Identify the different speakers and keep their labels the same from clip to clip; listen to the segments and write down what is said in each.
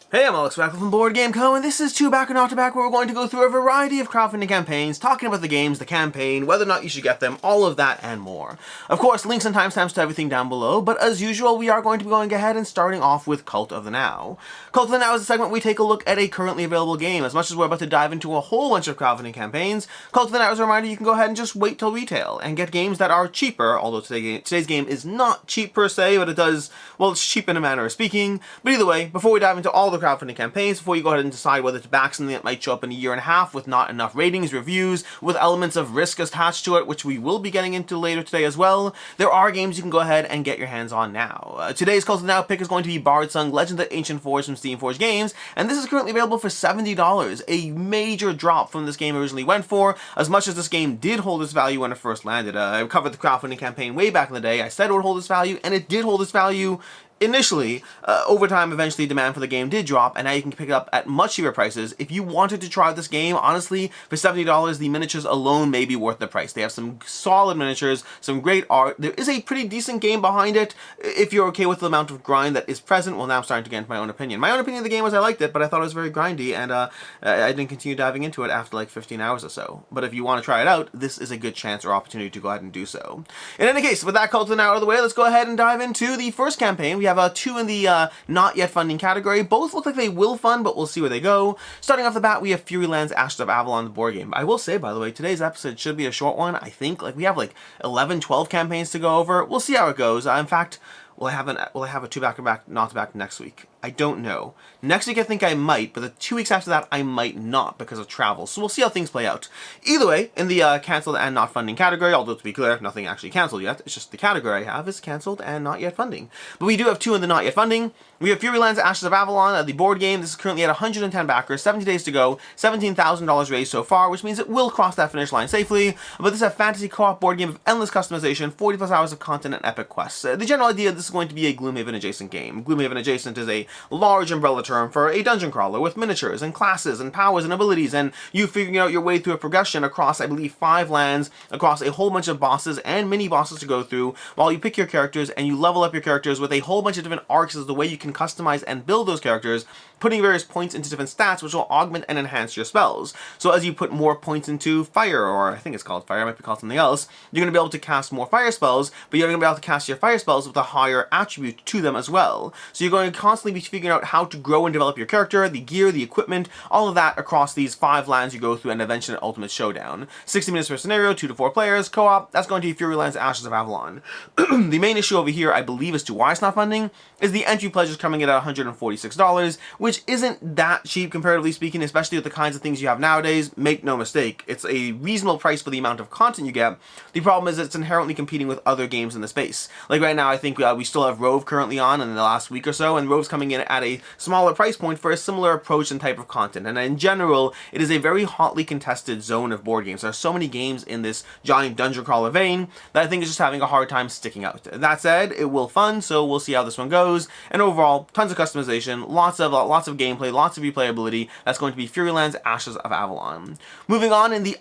Speaker 1: Hey, I'm Alex Wackle from Board Game Co, and this is Two Back or Not to Back, where we're going to go through a variety of crowdfunding campaigns, talking about the games, the campaign, whether or not you should get them, all of that and more. Of course, links and timestamps to everything down below, but as usual, we are going to be going ahead and starting off with Cult of the Now. Cult of the Now is a segment where we take a look at a currently available game. As much as we're about to dive into a whole bunch of crowdfunding campaigns, Cult of the Now is a reminder you can go ahead and just wait till retail and get games that are cheaper, although today's game is not cheap per se, but it does, well, it's cheap in a manner of speaking. But either way, before we dive into all the crowdfunding campaigns, before you go ahead and decide whether to back something that might show up in a year and a half with not enough ratings, reviews, with elements of risk attached to it, which we will be getting into later today as well, there are games you can go ahead and get your hands on now. Today's Cult of the Now pick is going to be Bard Sung Legend of the Ancient Forge from Steamforged Games, and this is currently available for $70, a major drop from this game originally went for. As much as this game did hold its value when it first landed, I covered the crowdfunding campaign way back in the day. I said it would hold its value, and it did hold its value initially. Over time, eventually demand for the game did drop, and now you can pick it up at much cheaper prices. If you wanted to try this game, honestly, for $70, the miniatures alone may be worth the price. They have some solid miniatures, some great art. There is a pretty decent game behind it, if you're okay with the amount of grind that is present. Well, now I'm starting to get into my own opinion. My own opinion of the game was I liked it, but I thought it was very grindy, and I didn't continue diving into it after like 15 hours or so. But if you want to try it out, this is a good chance or opportunity to go ahead and do so. In any case, with that Cult of the Now out of the way, let's go ahead and dive into the first campaign. We have two in the not yet funding category. Both look like they will fund, but we'll see where they go. Starting off the bat, we have Furylands Ashes of Avalon, the board game. I will say, by the way, today's episode should be a short one. I think we have like 11, 12 campaigns to go over. We'll see how it goes. In fact, will I have a two back-to-back, not to back next week? I don't know. Next week I think I might, but the 2 weeks after that I might not because of travel. So we'll see how things play out. Either way, in the cancelled and not funding category, although to be clear, nothing actually cancelled yet. It's just the category I have is cancelled and not yet funding. But we do have two in the not yet funding. We have Furylands Ashes of Avalon, the board game. This is currently at 110 backers, 70 days to go, $17,000 raised so far, which means it will cross that finish line safely. But this is a fantasy co-op board game of endless customization, 40 plus hours of content and epic quests. The general idea of this is going to be a Gloomhaven adjacent game. Gloomhaven adjacent is a large umbrella term for a dungeon crawler with miniatures and classes and powers and abilities, and you figuring out your way through a progression across, I believe, 5 lands, across a whole bunch of bosses and mini bosses to go through, while you pick your characters and you level up your characters with a whole bunch of different arcs as the way you can customize and build those characters, putting various points into different stats which will augment and enhance your spells. So as you put more points into fire, or I think it's called fire, it might be called something else, you're going to be able to cast more fire spells, but you're going to be able to cast your fire spells with a higher attribute to them as well. So you're going to constantly be figuring out how to grow and develop your character, the gear, the equipment, all of that across these 5 lands you go through, and eventually an ultimate showdown. 60 minutes per scenario, 2 to 4 players, co-op. That's going to be Furylands Ashes of Avalon. The main issue over here, I believe, as to why it's not funding, is the entry pledge is coming in at $146, which isn't that cheap comparatively speaking, especially with the kinds of things you have nowadays. Make no mistake, it's a reasonable price for the amount of content you get. The problem is that it's inherently competing with other games in the space. Like right now, I think we still have Rove currently on in the last week or so, and Rove's coming in at a smaller price point for a similar approach and type of content. And in general, it is a very hotly contested zone of board games. There are so many games in this giant dungeon crawler vein that I think is just having a hard time sticking out. That said, it will fund, so we'll see how this one goes. And overall, tons of customization, lots of gameplay, lots of replayability. That's going to be Furylands Ashes of Avalon. Moving on in the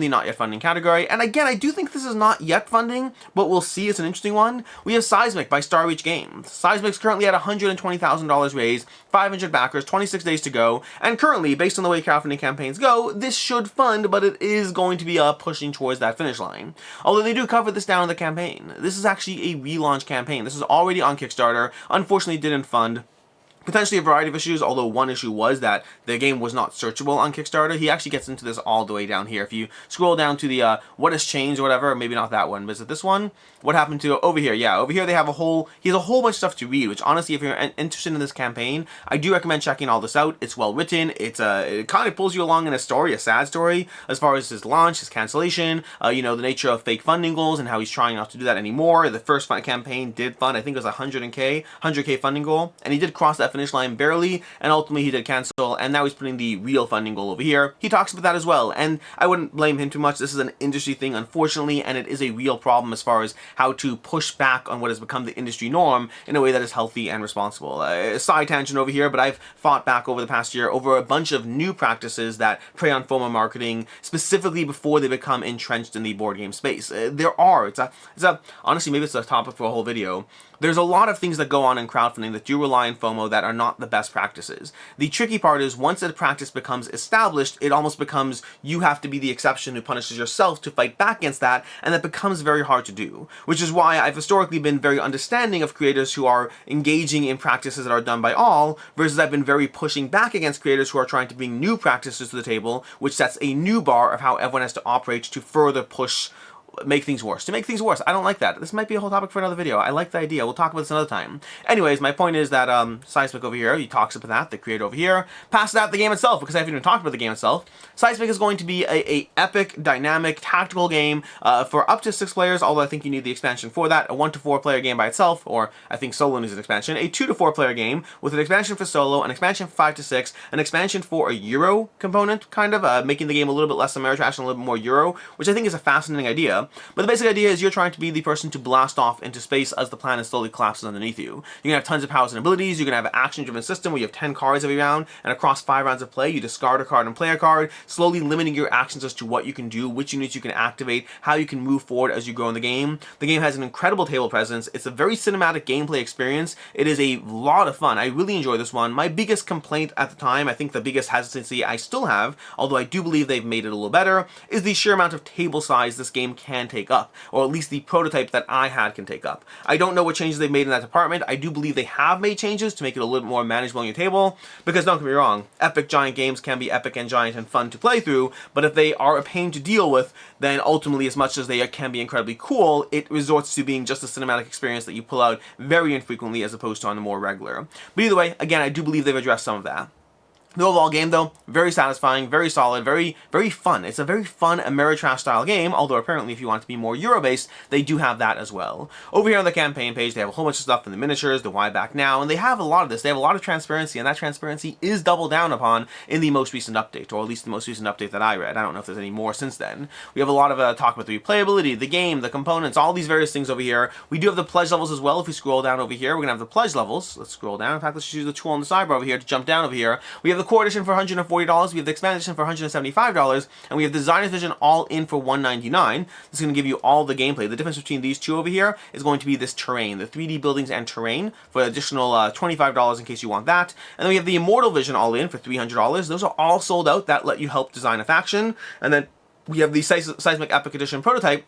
Speaker 1: not yet funding category, and again, I do think this is not yet funding, but we'll see. It's an interesting one. We have Cysmic by Starreach Games. Cysmic's currently at $120,000 raised, 500 backers, 26 days to go, and currently, based on the way crowdfunding campaigns go, this should fund, but it is going to be pushing towards that finish line. Although they do cover this down in the campaign. This is actually a relaunch campaign. This is already on Kickstarter. Unfortunately, didn't fund. Potentially a variety of issues, although one issue was that the game was not searchable on Kickstarter. He actually gets into this all the way down here. If you scroll down to the what has changed or whatever, maybe not that one, but is it this one? What happened to over here? Yeah, over here they have he has a whole bunch of stuff to read, which honestly, if you're interested in this campaign, I do recommend checking all this out. It's well written. It kind of pulls you along in a story, a sad story, as far as his launch, his cancellation, the nature of fake funding goals and how he's trying not to do that anymore. The first campaign did fund, I think it was 100K funding goal, and he did cross that finish line barely, and ultimately he did cancel, and now he's putting the real funding goal over here. He talks about that as well, and I wouldn't blame him too much. This is an industry thing, unfortunately, and it is a real problem as far as how to push back on what has become the industry norm in a way that is healthy and responsible. Side tangent over here, but I've fought back over the past year over a bunch of new practices that prey on FOMO marketing, specifically before they become entrenched in the board game space. Honestly, maybe it's a topic for a whole video. There's a lot of things that go on in crowdfunding that do rely on FOMO that are not the best practices. The tricky part is once a practice becomes established, it almost becomes you have to be the exception who punishes yourself to fight back against that, and that becomes very hard to do. Which is why I've historically been very understanding of creators who are engaging in practices that are done by all, versus I've been very pushing back against creators who are trying to bring new practices to the table, which sets a new bar of how everyone has to operate to further push make things worse. To make things worse. I don't like that. This might be a whole topic for another video. I like the idea. We'll talk about this another time. Anyways, my point is that Cysmic over here, he talks about that, the creator over here, passes out the game itself, because I haven't even talked about the game itself. Cysmic is going to be a epic, dynamic, tactical game for up to 6 players, although I think you need the expansion for that. A 1 to 4 player game by itself, or I think solo needs an expansion. A 2 to 4 player game with an expansion for solo, an expansion for 5 to 6, an expansion for a Euro component, kind of, making the game a little bit less Ameritrash and a little bit more Euro, which I think is a fascinating idea. But the basic idea is you're trying to be the person to blast off into space as the planet slowly collapses underneath you. You're going to have tons of powers and abilities, you're going to have an action-driven system where you have 10 cards every round, and across 5 rounds of play, you discard a card and play a card, slowly limiting your actions as to what you can do, which units you can activate, how you can move forward as you grow in the game. The game has an incredible table presence, it's a very cinematic gameplay experience, it is a lot of fun, I really enjoy this one. My biggest complaint at the time, I think the biggest hesitancy I still have, although I do believe they've made it a little better, is the sheer amount of table size this game can take up, or at least the prototype that I had can take up. I don't know what changes they've made in that department. I do believe they have made changes to make it a little bit more manageable on your table, because don't get me wrong, epic giant games can be epic and giant and fun to play through, but if they are a pain to deal with, then ultimately, as much as they can be incredibly cool, it resorts to being just a cinematic experience that you pull out very infrequently as opposed to on the more regular. But either way, again, I do believe they've addressed some of that. The overall game, though, very satisfying, very solid, very fun. It's a very fun Ameritrash style game, although apparently if you want it to be more Euro-based, they do have that as well. Over here on the campaign page, they have a whole bunch of stuff in the miniatures, the why back now, and they have a lot of this. They have a lot of transparency, and that transparency is doubled down upon in the most recent update, or at least the most recent update that I read. I don't know if there's any more since then. We have a lot of talk about the replayability, the game, the components, all these various things over here. We do have the pledge levels as well. If we scroll down over here, we're going to have the pledge levels. Let's scroll down. In fact, let's just use the tool on the sidebar over here to jump down over here. We have the core edition for $140, we have the expanded edition for $175, and we have Designer's Vision all in for $199. This is going to give you all the gameplay. The difference between these two over here is going to be this terrain, the 3D buildings and terrain, for an additional $25 in case you want that. And then we have the Immortal Vision all in for $300. Those are all sold out. That let you help design a faction. And then we have the Seismic Epic Edition prototype.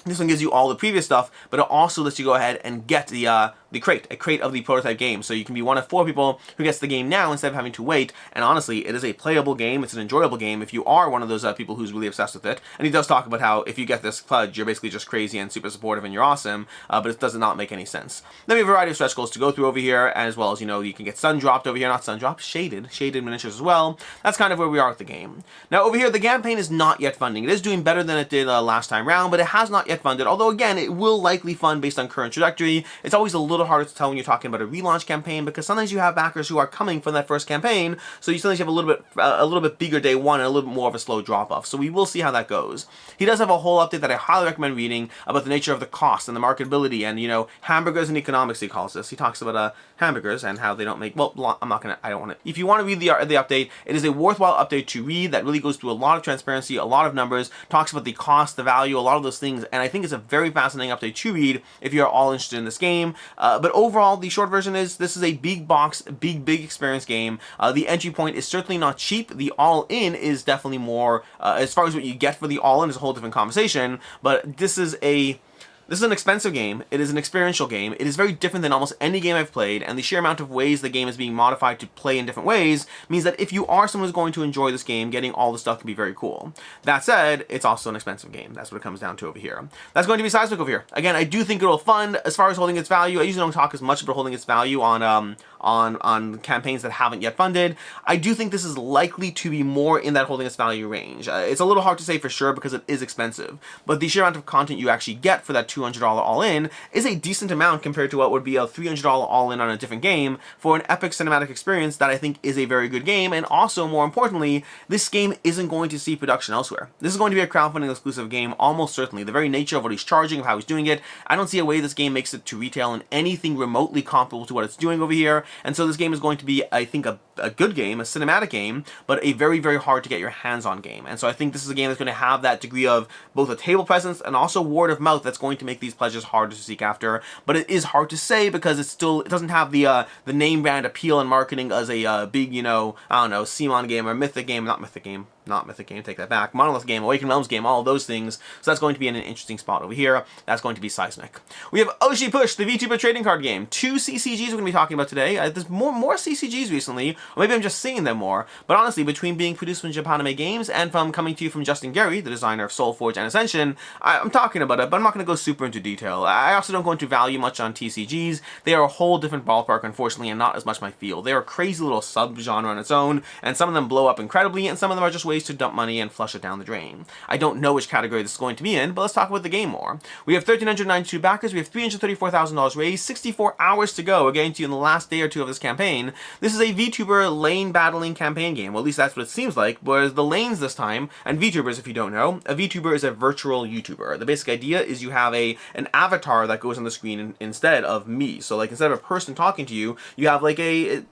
Speaker 1: This one gives you all the previous stuff, but it also lets you go ahead and get a crate of the prototype game. So you can be one of 4 people who gets the game now instead of having to wait. And honestly, it is a playable game. It's an enjoyable game if you are one of those people who's really obsessed with it. And he does talk about how if you get this pledge, you're basically just crazy and super supportive and you're awesome, but it does not make any sense. Then we have a variety of stretch goals to go through over here, as well as, you know, you can get sun dropped over here, not sun dropped, shaded miniatures as well. That's kind of where we are with the game. Now over here, the campaign is not yet funding. It is doing better than it did last time round, but it has not yet funded, although again, it will likely fund based on current trajectory. It's always a little harder to tell when you're talking about a relaunch campaign, because sometimes you have backers who are coming from that first campaign, so you sometimes have a little bit bigger day one and a little bit more of a slow drop off. So we will see how that goes. He does have a whole update that I highly recommend reading about the nature of the cost and the marketability and, you know, hamburgers and economics, he calls this. He talks about hamburgers and how they don't make, well, I don't want to, if you want to read the update, it is a worthwhile update to read that really goes through a lot of transparency, a lot of numbers, talks about the cost, the value, a lot of those things, and I think it's a very fascinating update to read if you're all interested in this game. But overall, the short version is this is a big box, big experience game. The entry point is certainly not cheap. The all-in is definitely more, as far as what you get for the all-in is a whole different conversation, but this is an expensive game. It is an experiential game. It is very different than almost any game I've played, and the sheer amount of ways the game is being modified to play in different ways means that if you are someone who's going to enjoy this game, getting all the stuff can be very cool. That said, it's also an expensive game. That's what it comes down to over here. That's going to be Cysmic over here. Again, I do think it'll fund as far as holding its value. I usually don't talk as much about holding its value on campaigns that haven't yet funded. I do think this is likely to be more in that holding its value range. It's a little hard to say for sure because it is expensive, but the sheer amount of content you actually get for that $200 all-in is a decent amount compared to what would be a $300 all-in on a different game for an epic cinematic experience that I think is a very good game. And also, more importantly, this game isn't going to see production elsewhere. This is going to be a crowdfunding exclusive game, almost certainly. The very nature of what he's charging, of how he's doing it, I don't see a way this game makes it to retail in anything remotely comparable to what it's doing over here. And so this game is going to be, I think, a a good game, a cinematic game, but a very, very hard to get your hands on game. And so I think this is a game that's going to have that degree of both a table presence and also word of mouth that's going to make these pledges harder to seek after. But it is hard to say because it doesn't have the name brand appeal and marketing as a big, you know, I don't know, Simon game or Mythic game, not Mythic game, take that back, Monolith game, Awakened Realms game, all of those things. So that's going to be in an interesting spot over here. That's going to be Cysmic. We have Oshi Push, the VTuber trading card game. 2 CCGs we're going to be talking about today. There's more CCGs recently, or maybe I'm just seeing them more. But honestly, between being produced from Japanime Games and from coming to you from Justin Gary, the designer of Soulforge and Ascension, I'm talking about it, but I'm not going to go super into detail. I also don't go into value much on TCGs. They are a whole different ballpark, unfortunately, and not as much my field. They are a crazy little subgenre on its own, and some of them blow up incredibly, and some of them are just ways to dump money and flush it down the drain. I don't know which category this is going to be in, but let's talk about the game more. We have 1,392 backers, we have $334,000 raised, 64 hours to go. We're getting to you in the last day or two of this campaign. This is a VTuber lane battling campaign game. Well, at least that's what it seems like, whereas the lanes this time, and VTubers, if you don't know, a VTuber is a virtual YouTuber. The basic idea is you have an avatar that goes on the screen instead of me. So like instead of a person talking to you, you have like a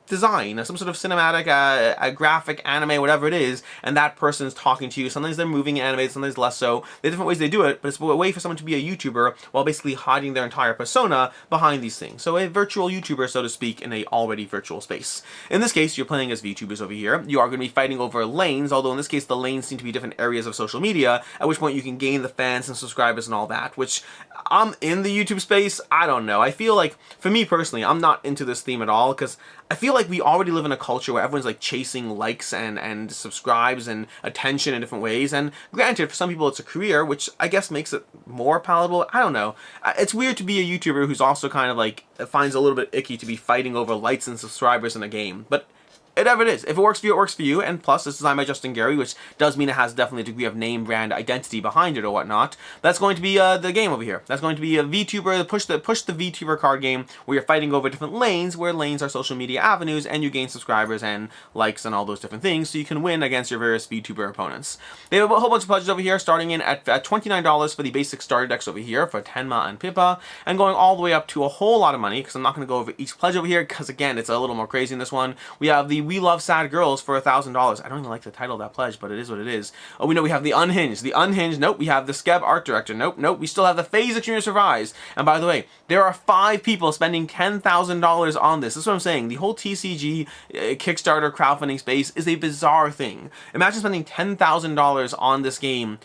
Speaker 1: design, some sort of cinematic, a graphic, anime, whatever it is, and that person's talking to you. Sometimes they're moving and animated, sometimes less so. There are different ways they do it, but it's a way for someone to be a YouTuber while basically hiding their entire persona behind these things. So a virtual YouTuber, so to speak, in a already virtual space. In this case, you're playing as VTubers over here. You are going to be fighting over lanes, although in this case the lanes seem to be different areas of social media, at which point you can gain the fans and subscribers and all that, which I'm in the YouTube space. I don't know. I feel like, for me personally, I'm not into this theme at all, because I feel like we already live in a culture where everyone's like chasing likes and subscribes and attention in different ways. And granted, for some people it's a career, which I guess makes it more palatable. I don't know. It's weird to be a YouTuber who's also kind of like finds it a little bit icky to be fighting over likes and subscribers in a game. But whatever it is, if it works for you, it works for you. And plus, it's designed by Justin Gary, which does mean it has definitely a degree of name brand identity behind it or whatnot. That's going to be the game over here. That's going to be a VTuber, push the VTuber card game where you're fighting over different lanes, where lanes are social media avenues, and you gain subscribers and likes and all those different things, so you can win against your various VTuber opponents. They have a whole bunch of pledges over here, starting in at $29 for the basic starter decks over here for Tenma and Pippa, and going all the way up to a whole lot of money, because I'm not going to go over each pledge over here, because again, it's a little more crazy in this one. We have the We Love Sad Girls for $1,000. I don't even like the title of that pledge, but it is what it is. Oh, we know we have the Unhinged. The Unhinged, nope. We have the Skeb Art Director, nope. We still have the Phase Extreme Survives. And by the way, there are 5 people spending $10,000 on this. That's what I'm saying. The whole TCG Kickstarter crowdfunding space is a bizarre thing. Imagine spending $10,000 on this game.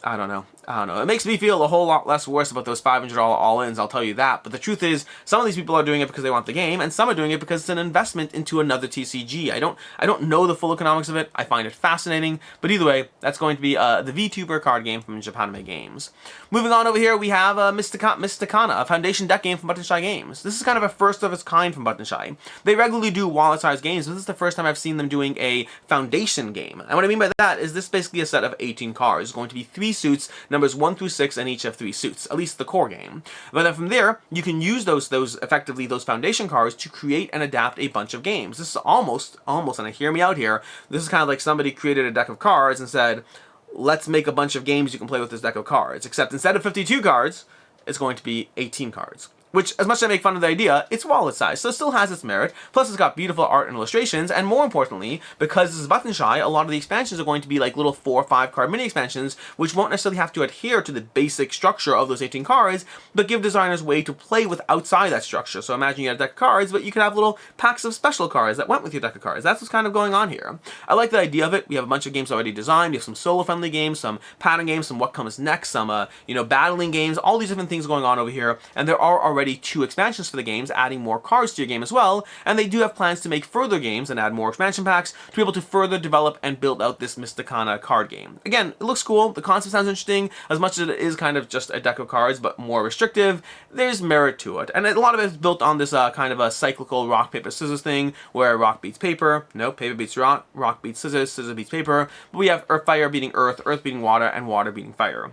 Speaker 1: I don't know. It makes me feel a whole lot less worse about those $500 all-ins, I'll tell you that. But the truth is, some of these people are doing it because they want the game, and some are doing it because it's an investment into another TCG. I don't know the full economics of it. I find it fascinating. But either way, that's going to be the VTuber card game from Japanime Games. Moving on over here, we have Mysticana, a Foundation deck game from Buttonshy Games. This is kind of a first of its kind from Buttonshy. They regularly do wallet-sized games, but this is the first time I've seen them doing a Foundation game. And what I mean by that is this is basically a set of 18 cards. It's going to be 3 suits, numbers 1 through 6, and each have 3 suits, at least the core game. But then from there, you can use those Foundation cards to create and adapt a bunch of games. This is almost, and hear me out here, this is kind of like somebody created a deck of cards and said, let's make a bunch of games you can play with this deck of cards, except instead of 52 cards, it's going to be 18 cards. Which, as much as I make fun of the idea, it's wallet size, so it still has its merit. Plus, it's got beautiful art and illustrations, and more importantly, because this is Buttonshy, a lot of the expansions are going to be like little 4 or 5 card mini expansions, which won't necessarily have to adhere to the basic structure of those 18 cards, but give designers a way to play with outside that structure. So imagine you had a deck of cards, but you could have little packs of special cards that went with your deck of cards. That's what's kind of going on here. I like the idea of it. We have a bunch of games already designed. We have some solo-friendly games, some pattern games, some what comes next, some battling games, all these different things going on over here, and there are already 2 expansions for the games, adding more cards to your game as well, and they do have plans to make further games and add more expansion packs to be able to further develop and build out this Mysticana card game. Again, it looks cool, the concept sounds interesting, as much as it is kind of just a deck of cards, but more restrictive, there's merit to it. And a lot of it is built on this kind of a cyclical rock, paper, scissors thing, where rock beats paper, no, paper beats rock, rock beats scissors, scissors beats paper, but we have earth, fire beating earth, earth beating water, and water beating fire.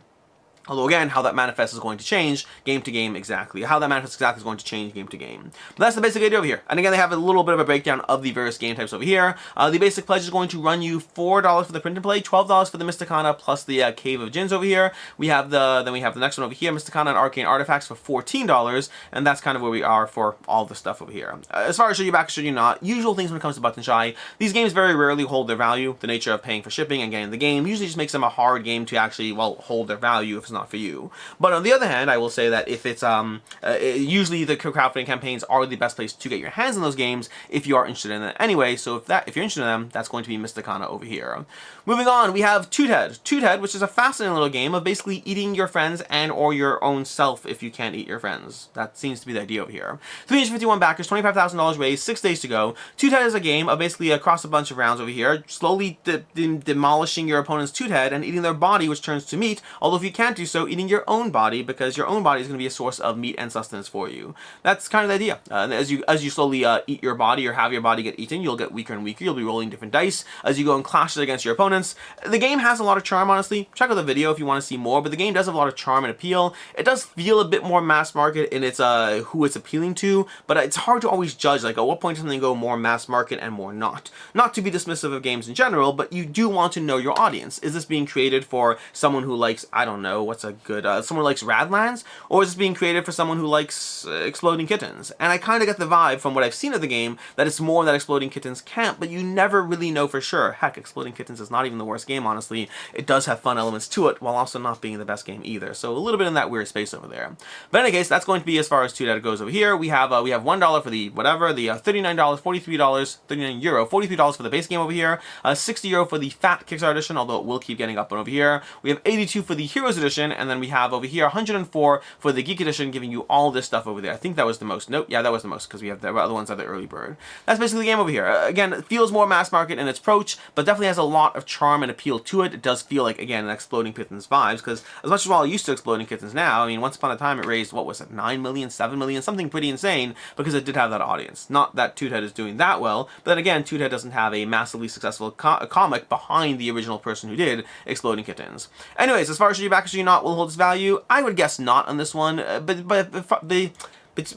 Speaker 1: Although again, how that manifests is going to change game to game exactly. How that manifests exactly is going to change game to game. But that's the basic idea over here. And again, they have a little bit of a breakdown of the various game types over here. The basic pledge is going to run you $4 for the print and play, $12 for the Mysticana plus the Cave of Djinns over here. We have the next one over here, Mysticana and Arcane Artifacts for $14, and that's kind of where we are for all the stuff over here. As far as should you back, should you not, usual things when it comes to Button Shy. These games very rarely hold their value. The nature of paying for shipping and getting the game usually just makes them a hard game to actually, well, hold their value if it's not for you. But on the other hand, I will say that if it's usually the crowdfunding campaigns are the best place to get your hands on those games if you are interested in it anyway. So if you're interested in them, that's going to be Mysticana over here. Moving on, we have Toothead. Toothead, which is a fascinating little game of basically eating your friends and or your own self if you can't eat your friends. That seems to be the idea over here. 351 backers, $25,000 raised, 6 days to go. Toothead is a game of basically across a bunch of rounds over here, slowly demolishing your opponent's toothead and eating their body, which turns to meat. Although if you can't do so, eating your own body, because your own body is going to be a source of meat and sustenance for you. That's kind of the idea. As you slowly eat your body or have your body get eaten, you'll get weaker and weaker. You'll be rolling different dice as you go and clashes against your opponents. The game has a lot of charm, honestly. Check out the video if you want to see more, but the game does have a lot of charm and appeal. It does feel a bit more mass market in its who it's appealing to, but it's hard to always judge, like, at what point does something go more mass market and more not. Not to be dismissive of games in general, but you do want to know your audience. Is this being created for someone who likes, I don't know, what's a good, someone who likes Radlands, or is this being created for someone who likes Exploding Kittens? And I kind of get the vibe from what I've seen of the game that it's more that Exploding Kittens camp, but you never really know for sure. Heck, Exploding Kittens is not even the worst game, honestly. It does have fun elements to it, while also not being the best game either. So a little bit in that weird space over there. But in any case, that's going to be as far as Toothead goes over here. We have $1 for the whatever, the $39, $43, €39, $43 for the base game over here, €60 for the fat Kickstarter edition, although it will keep getting up and over here. We have 82 for the Heroes edition, and then we have over here 104 for the Geek edition, giving you all this stuff over there. I think that was the most. Nope, yeah, that was the most, because we have the other ones are the early bird. That's basically the game over here. Again, it feels more mass market in its approach, but definitely has a lot of charm and appeal to it. It does feel like, again, an Exploding Kittens vibes, because as much as we're all used to Exploding Kittens now, I mean, once upon a time it raised, what was it, 9 million, 7 million, something pretty insane, because it did have that audience. Not that Toothead is doing that well, but then again, Toothead doesn't have a massively successful comic behind the original person who did Exploding Kittens. Anyways, as far as should you back or should you not will hold its value, I would guess not on this one,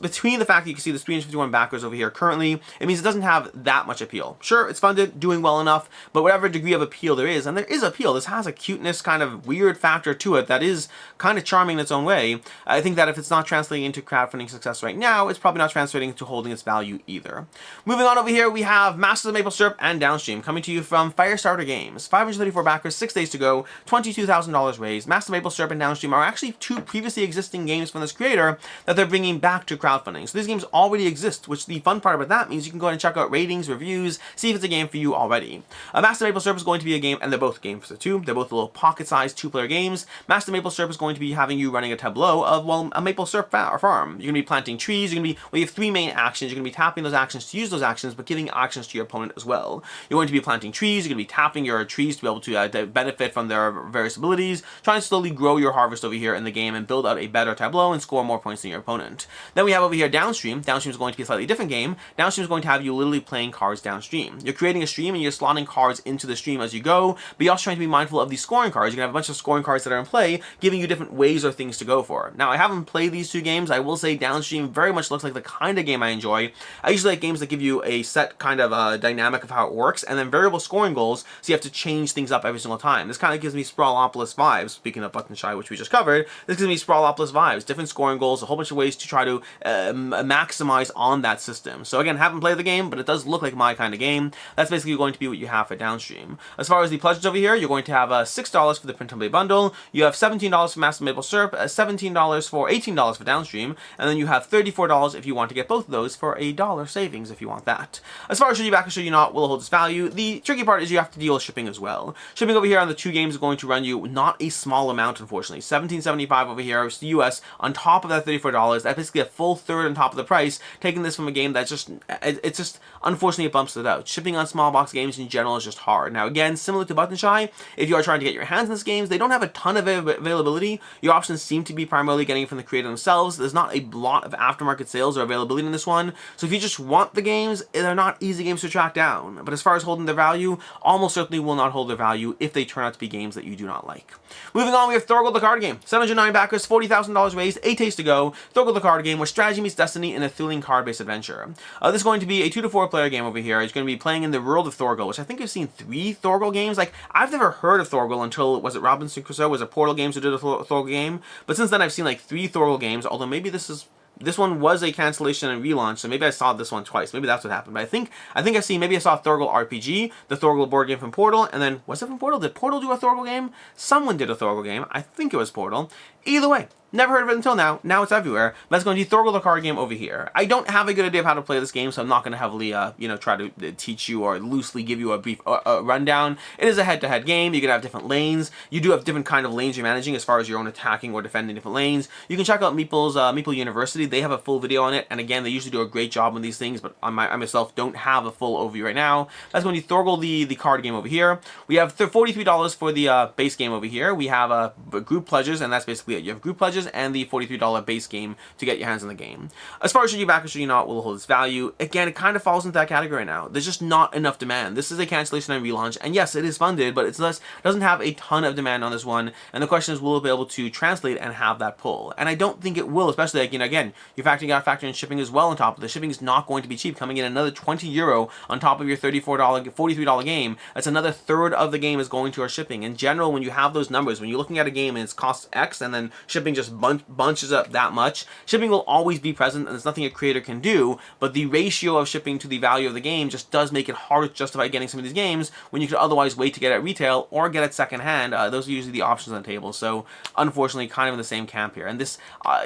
Speaker 1: between the fact that you can see the 351 backers over here currently, it means it doesn't have that much appeal. Sure, it's funded, doing well enough, but whatever degree of appeal there is, and there is appeal, this has a cuteness kind of weird factor to it that is kind of charming in its own way. I think that if it's not translating into crowdfunding success right now, it's probably not translating to holding its value either. Moving on over here, we have Masters of Maple Syrup and Downstream coming to you from Firestarter Games. 534 backers, 6 days to go, $22,000 raised. Masters of Maple Syrup and Downstream are actually two previously existing games from this creator that they're bringing back to crowdfunding. So these games already exist, which the fun part about that means you can go ahead and check out ratings, reviews, see if it's a game for you already. Master Maple Syrup is going to be a game, and they're both games for two. They're both little pocket-sized two-player games. Master Maple Syrup is going to be having you running a tableau of, well, a maple syrup farm. You're going to be planting trees. You're going to be, well, you have 3 main actions. You're going to be tapping those actions to use those actions, but giving actions to your opponent as well. You're going to be planting trees. You're going to be tapping your trees to be able to benefit from their various abilities, trying to slowly grow your harvest over here in the game and build out a better tableau and score more points than your opponent. Then we have over here Downstream. Downstream is going to be a slightly different game. Downstream is going to have you literally playing cards downstream. You're creating a stream and you're slotting cards into the stream as you go, but you're also trying to be mindful of the scoring cards. You're going to have a bunch of scoring cards that are in play, giving you different ways or things to go for. Now, I haven't played these two games. I will say Downstream very much looks like the kind of game I enjoy. I usually like games that give you a set kind of dynamic of how it works, and then variable scoring goals, so you have to change things up every single time. This kind of gives me Sprawlopolis vibes, speaking of Button Shy, which we just covered. This gives me Sprawlopolis vibes, different scoring goals, a whole bunch of ways to try to maximize on that system. So again, haven't played the game, but it does look like my kind of game. That's basically going to be what you have for Downstream. As far as the pledges over here, you're going to have $6 for the print and play bundle. You have $17 for Master Maple Syrup, $17 for $18 for Downstream, and then you have $34 if you want to get both of those for $1 savings if you want that. As far as should you back or should you not will hold its value, the tricky part is you have to deal with shipping as well. Shipping over here on the two games is going to run you not a small amount, unfortunately. $17.75 over here, it's the US, on top of that $34. That's basically a full third on top of the price, taking this from a game that's just, it's just, unfortunately it bumps it out. Shipping on small box games in general is just hard. Now again, similar to Button Shy, if you are trying to get your hands on these games, they don't have a ton of availability. Your options seem to be primarily getting it from the creator themselves. There's not a lot of aftermarket sales or availability in this one, so if you just want the games, they're not easy games to track down. But as far as holding their value, almost certainly will not hold their value if they turn out to be games that you do not like. Moving on, we have Thorgal the card game. 709 backers, $40,000 raised, 8 days to go. Thorgal the card game, where strategy meets destiny in a thrilling card-based adventure. This is going to be a 2 to 4 player game over here. It's going to be playing in the world of Thorgal, which I think I've seen 3 Thorgal games. Like, I've never heard of Thorgal until, was it Robinson Crusoe? Was it Portal Games who did a Thorgal game? But since then I've seen like 3 Thorgal games, although maybe this one was a cancellation and relaunch, so maybe I saw this one twice. Maybe that's what happened. But I think I've seen, maybe I saw Thorgal RPG, the Thorgal board game from Portal, and then, was it from Portal? Did Portal do a Thorgal game? Someone did a Thorgal game. I think it was Portal. Either way, never heard of it until now. Now it's everywhere. That's going to be Thorgal the card game over here. I don't have a good idea of how to play this game, so I'm not going to heavily, try to teach you or loosely give you a brief rundown. It is a head-to-head game. You can have different lanes. You do have different kind of lanes you're managing as far as your own attacking or defending different lanes. You can check out Meeple University. They have a full video on it, and again, they usually do a great job on these things, but I myself don't have a full overview right now. That's going to be Thorgal the card game over here. We have $43 for the base game over here. We have group pledges, and that's basically it. You have group pledges and the $43 base game to get your hands on the game. As far as should you back or should you not will hold its value, again, it kind of falls into that category now. There's just not enough demand. This is a cancellation and relaunch, and yes, it is funded, but it doesn't have a ton of demand on this one, and the question is, will it be able to translate and have that pull? And I don't think it will, especially, like, again, you're factoring in shipping as well on top of this. Shipping is not going to be cheap, coming in another €20 on top of your $43 game. That's another third of the game is going to our shipping. In general, when you have those numbers, when you're looking at a game and it's cost X, and then shipping just bunches up that much, shipping will always be present, and there's nothing a creator can do, but the ratio of shipping to the value of the game just does make it hard to justify getting some of these games when you could otherwise wait to get it at retail or get it secondhand. Those are usually the options on the table, so unfortunately kind of in the same camp here. And this,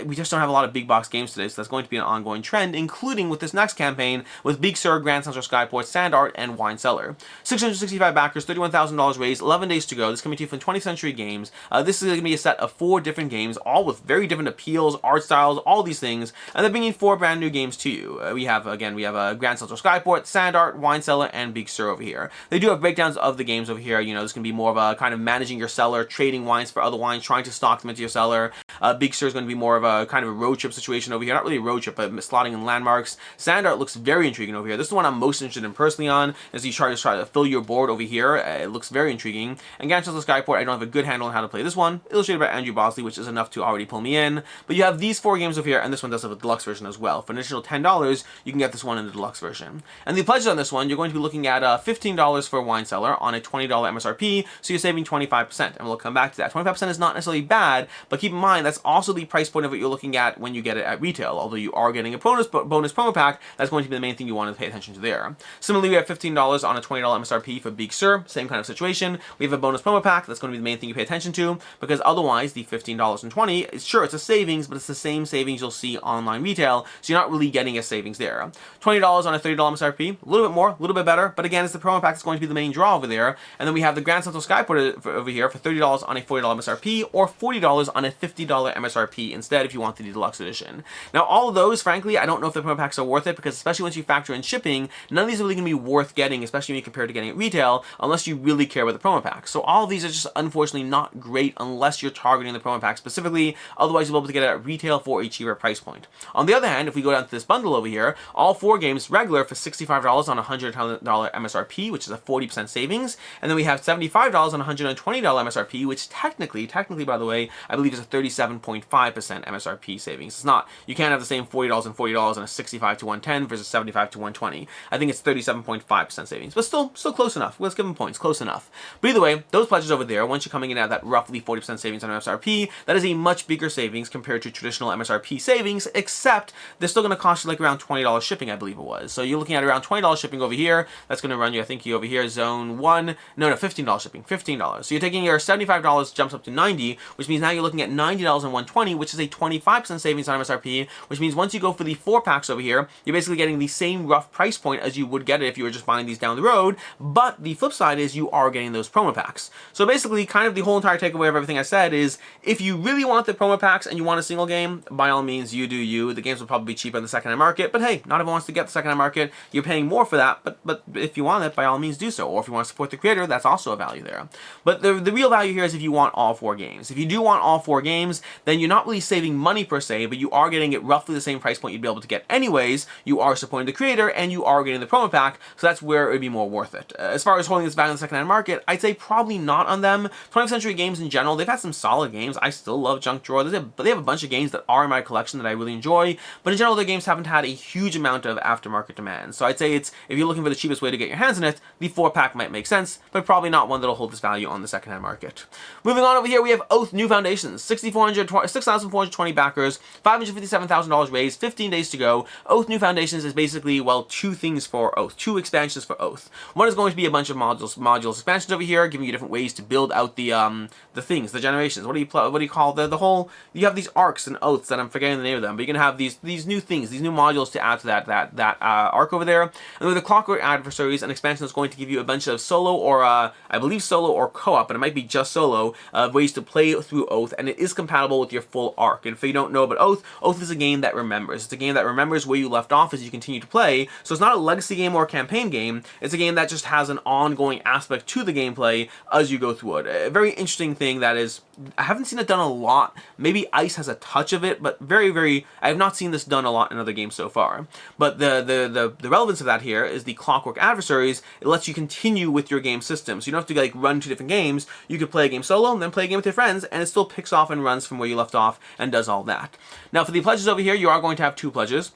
Speaker 1: we just don't have a lot of big box games today, so that's going to be an ongoing trend, including with this next campaign with Big Sur, Grand Central Skyport, Sand Art, and Wine Cellar. 665 backers, $31,000 raised, 11 days to go. This is coming to you from 20th Century Games. This is going to be a set of 4 different games, all with very different appeals, art styles, all these things, and they're bringing 4 brand new games to you. We have Grand Central Skyport, Sand Art, Wine Cellar, and Big Sur over here. They do have breakdowns of the games over here. This can be more of a kind of managing your cellar, trading wines for other wines, trying to stock them into your cellar. Big Sur is going to be more of a kind of a road trip situation over here. Not really a road trip, but slotting in landmarks. Sand Art looks very intriguing over here. This is the one I'm most interested in personally on, as you try to fill your board over here. It looks very intriguing. And Grand Central Skyport, I don't have a good handle on how to play this one. Illustrated by Andrew Bosley, which is enough to already pull me in. But you have these 4 games over here, and this one does have a deluxe version as well. For an additional $10, you can get this one in the deluxe version. And the pledges on this one, you're going to be looking at $15 for Wine Cellar on a $20 MSRP, so you're saving 25%. And we'll come back to that. 25% is not necessarily bad, but keep in mind that's also the price point of what you're looking at when you get it at retail. Although you are getting a bonus promo pack, that's going to be the main thing you want to pay attention to there. Similarly, we have $15 on a $20 MSRP for Big Sur, same kind of situation. We have a bonus promo pack, that's going to be the main thing you pay attention to, because otherwise the $15 and $20, sure, it's a savings, but it's the same savings you'll see online retail, so you're not really getting a savings there. $20 on a $30 MSRP, a little bit more, a little bit better, but again, it's the promo pack that's going to be the main draw over there. And then we have the Grand Central Skyport over here for $30 on a $40 MSRP, or $40 on a $50 MSRP instead if you want the deluxe edition. Now, all of those, frankly, I don't know if the promo packs are worth it, because especially once you factor in shipping, none of these are really going to be worth getting, especially when you compare to getting it retail, unless you really care about the promo packs. So all of these are just unfortunately not great unless you're targeting the promo pack specifically. Otherwise, you'll be able to get it at retail for a cheaper price point. On the other hand, if we go down to this bundle over here, all 4 games regular for $65 on a $100 MSRP, which is a 40% savings, and then we have $75 on a $120 MSRP, which technically, by the way, I believe is a 37.5% MSRP savings. It's not, you can't have the same $40 and $40 on a 65 to 110 versus 75 to 120. I think it's 37.5% savings, but still close enough. Let's give them points, close enough. But either way, those pledges over there, once you're coming in at that roughly 40% savings on MSRP, that is a much bigger savings compared to traditional MSRP savings, except they're still going to cost you like around $20 shipping, I believe it was. So you're looking at around $20 shipping over here. That's going to run you, I think, you over here, zone 1, no, $15 shipping, $15. So you're taking your $75 jumps up to $90, which means now you're looking at $90 and $120, which is a 25% savings on MSRP, which means once you go for the 4 packs over here, you're basically getting the same rough price point as you would get it if you were just buying these down the road, but the flip side is you are getting those promo packs. So basically, kind of the whole entire takeaway of everything I said is, if you really want the promo packs and you want a single game, by all means, you do you. The games will probably be cheaper in the secondhand market, but hey, not everyone wants to get the secondhand market. You're paying more for that, but if you want it, by all means do so. Or if you want to support the creator, that's also a value there. But the real value here is if you want all 4 games. If you do want all 4 games, then you're not really saving money per se, but you are getting it roughly the same price point you'd be able to get anyways. You are supporting the creator, and you are getting the promo pack, so that's where it would be more worth it. As far as holding this value in the secondhand market, I'd say probably not on them. 20th Century Games in general, they've had some solid games. I still love Junk Drawer. They have a bunch of games that are in my collection that I really enjoy, but in general, their games haven't had a huge amount of aftermarket demand. So I'd say if you're looking for the cheapest way to get your hands on it, the 4-pack might make sense, but probably not one that'll hold this value on the secondhand market. Moving on over here, we have Oath New Foundations. 6,420 backers, $557,000 raised, 15 days to go. Oath New Foundations is basically, well, 2 things for Oath, 2 expansions for Oath. One is going to be a bunch of modules expansions over here, giving you different ways to build out the things, the generations. What do you call the whole? You have these arcs and oaths that I'm forgetting the name of them, but you're gonna have these new things, these new modules to add to that arc over there. And with the Clockwork Adversaries, an expansion that's going to give you a bunch of solo or I believe solo or co-op, but it might be just solo ways to play through Oath, and it is compatible with your full arc. And if you don't know about Oath, Oath is a game that remembers. It's a game that remembers where you left off as you continue to play. So it's not a legacy game or a campaign game. It's a game that just has an ongoing aspect to the gameplay as you go through it. A very interesting thing that is, I haven't seen it done a lot. Maybe Ice has a touch of it, but I have not seen this done a lot in other games so far. But the relevance of that here is the Clockwork Adversaries. It lets you continue with your game system. So you don't have to like run 2 different games. You could play a game solo and then play a game with your friends, and it still picks off and runs from where you left off and does all that. Now for the pledges over here, you are going to have 2 pledges.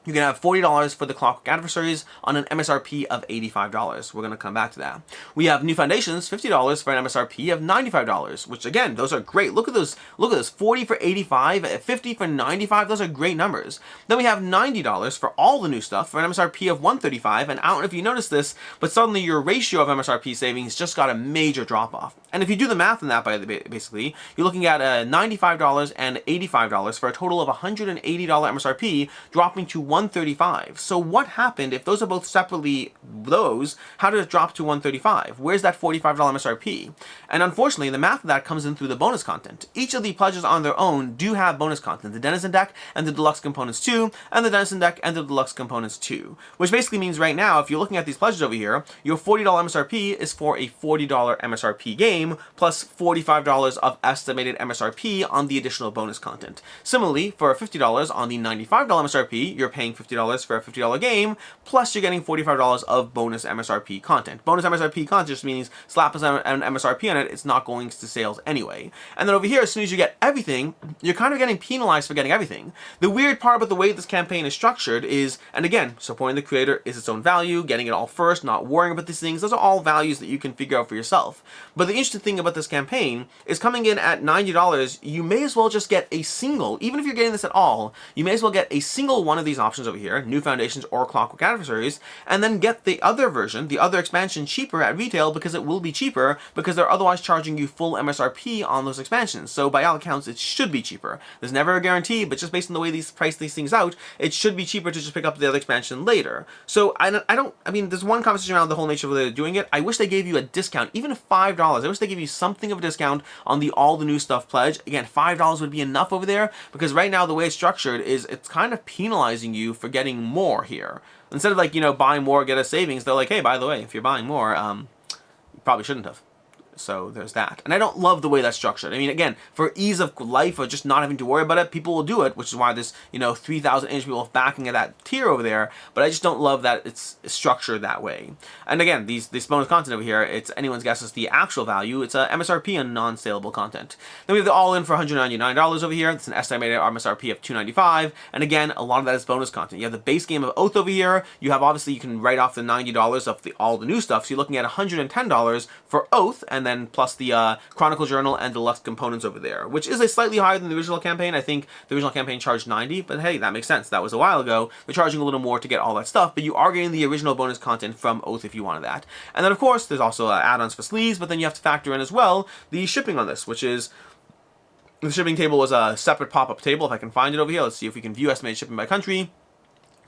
Speaker 1: You can have $40 for the Clockwork Adversaries on an MSRP of $85. We're going to come back to that. We have New Foundations, $50 for an MSRP of $95, which again, those are great. Look at those. Look at those. 40 for 85, 50 for 95. Those are great numbers. Then we have $90 for all the new stuff for an MSRP of $135. And I don't know if you noticed this, but suddenly your ratio of MSRP savings just got a major drop off. And if you do the math on that, basically, you're looking at $95 and $85 for a total of $180 MSRP, dropping to $135. So what happened if those are both separately those? How did it drop to $135? Where's that $45 MSRP? And unfortunately, the math of that comes in through the bonus content. Each of the pledges on their own do have bonus content. The Denizen deck and the Deluxe Components 2, and the Denizen deck and the Deluxe Components 2. Which basically means right now, if you're looking at these pledges over here, your $40 MSRP is for a $40 MSRP game, plus $45 of estimated MSRP on the additional bonus content. Similarly, for $50 on the $95 MSRP, you're paying $50 for a $50 game, plus you're getting $45 of bonus MSRP content. Bonus MSRP content just means slap an MSRP on it, it's not going to sales anyway. And then over here, as soon as you get everything, you're kind of getting penalized for getting everything. The weird part about the way this campaign is structured is, and again, supporting the creator is its own value, getting it all first, not worrying about these things, those are all values that you can figure out for yourself. But the interesting thing about this campaign is coming in at $90, you may as well just get a single, even if you're getting this at all, you may as well get a single one of these options over here, New Foundations or Clockwork Adversaries, and then get the other version, the other expansion, cheaper at retail, because it will be cheaper, because they're otherwise charging you full MSRP on those expansions. So by all accounts, it should be cheaper. There's never a guarantee, but just based on the way these price these things out, it should be cheaper to just pick up the other expansion later. So I mean, there's one conversation around the whole nature of they're doing it. I wish they gave you a discount, even $5. I wish they gave you something of a discount on the all the new stuff pledge. Again, $5 would be enough over there, because right now the way it's structured is it's kind of penalizing you for getting more here. Instead of like, you know, buy more, get a savings, they're like, hey, by the way, if you're buying more, you probably shouldn't have. So there's that. And I don't love the way that's structured. I mean, again, for ease of life or just not having to worry about it, people will do it, which is why there's, you know, 3,000 people backing at that tier over there. But I just don't love that it's structured that way. And again, this bonus content over here, it's anyone's guess is the actual value. It's a MSRP on non-saleable content. Then we have the all-in for $199 over here. It's an estimated MSRP of $295. And again, a lot of that is bonus content. You have the base game of Oath over here. You have, obviously, you can write off the $90 of all the new stuff. So you're looking at $110 for Oath, and then plus the Chronicle Journal and Deluxe Components over there, which is a slightly higher than the original campaign. I think the original campaign charged $90, but hey, that makes sense. That was a while ago. They're charging a little more to get all that stuff, but you are getting the original bonus content from Oath if you wanted that. And then, of course, there's also add-ons for sleeves, but then you have to factor in as well the shipping on this, which is the shipping table was a separate pop-up table. If I can find it over here, let's see if we can view estimated shipping by country.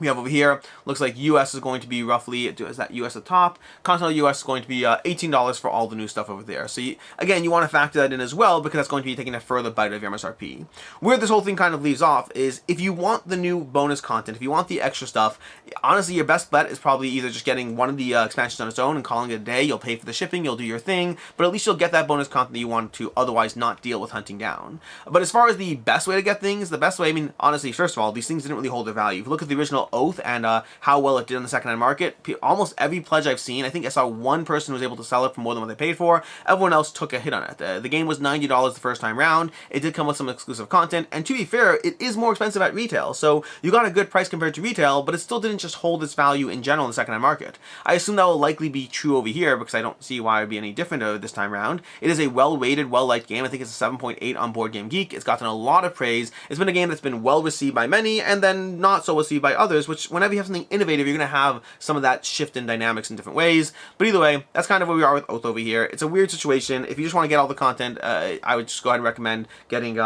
Speaker 1: We have over here, looks like US is going to be roughly, is that US at the top? Continental US is going to be $18 for all the new stuff over there. So again, you want to factor that in as well, because that's going to be taking a further bite of your MSRP. Where this whole thing kind of leaves off is, if you want the new bonus content, if you want the extra stuff, honestly, your best bet is probably either just getting one of the expansions on its own and calling it a day. You'll pay for the shipping, you'll do your thing, but at least you'll get that bonus content that you want to otherwise not deal with hunting down. But as far as the best way to get things, the best way, I mean, honestly, first of all, these things didn't really hold their value. If you look at the original Oath and how well it did in the secondhand market, almost every pledge I've seen, I think I saw one person who was able to sell it for more than what they paid for. Everyone else took a hit on it. The game was $90 the first time round. It did come with some exclusive content, and to be fair, it is more expensive at retail, so you got a good price compared to retail, but it still didn't just hold its value in general in the secondhand market. I assume that will likely be true over here, because I don't see why it would be any different this time round. It is a well-rated, well-liked game. I think it's a 7.8 on Board Game Geek. It's gotten a lot of praise. It's been a game that's been well received by many, and then not so received by others, which whenever you have something innovative, you're going to have some of that shift in dynamics in different ways. But either way, that's kind of where we are with Oath over here. It's a weird situation. If you just want to get all the content, I would just go ahead and recommend getting,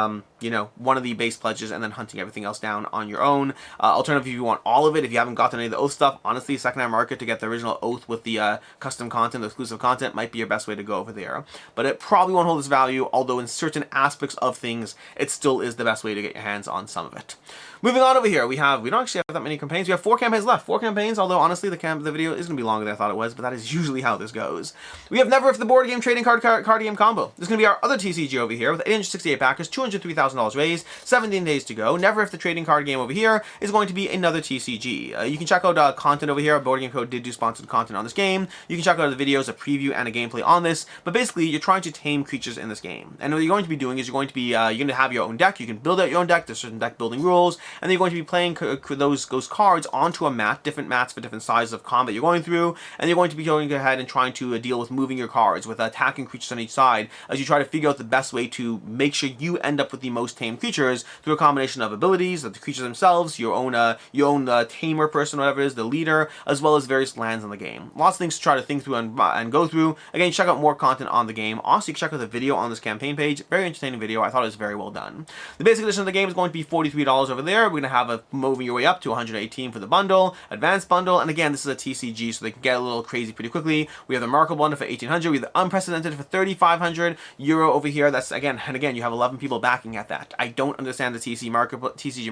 Speaker 1: you know, one of the base pledges and then hunting everything else down on your own. Alternatively, if you want all of it, if you haven't gotten any of the Oath stuff, honestly, secondhand market to get the original Oath with the custom content, the exclusive content, might be your best way to go over there. But it probably won't hold its value, although in certain aspects of things, it still is the best way to get your hands on some of it. Moving on over here, we don't actually have that many campaigns. We have 4 campaigns left. 4 campaigns, although honestly the video is going to be longer than I thought it was, but that is usually how this goes. We have Neverrift, the board game trading card game combo. This is going to be our other TCG over here with 868 backers, $203,000 raised, 17 days to go. Neverrift, the trading card game over here, is going to be another TCG. You can check out content over here. Board Game Code did do sponsored content on this game. You can check out the videos, a preview, and a gameplay on this. But basically, you're trying to tame creatures in this game. And what you're going to be doing is you're going to have your own deck. You can build out your own deck. There's certain deck building rules, and then you're going to be playing those cards onto a mat, different mats for different sizes of combat you're going through, and you're going to be going ahead and trying to deal with moving your cards, with attacking creatures on each side, as you try to figure out the best way to make sure you end up with the most tame creatures through a combination of abilities, of the creatures themselves, your own tamer person, whatever it is, the leader, as well as various lands in the game. Lots of things to try to think through and go through. Again, check out more content on the game. Also, you can check out the video on this campaign page. Very entertaining video. I thought it was very well done. The basic edition of the game is going to be $43 over there. We're going to have a moving your way up to $118 for the bundle, advanced bundle, and again, this is a TCG, so they can get a little crazy pretty quickly. We have the Remarkable bundle for $1,800. We have the Unprecedented for €3,500 over here. That's again, you have 11 people backing at that. I don't understand the TCG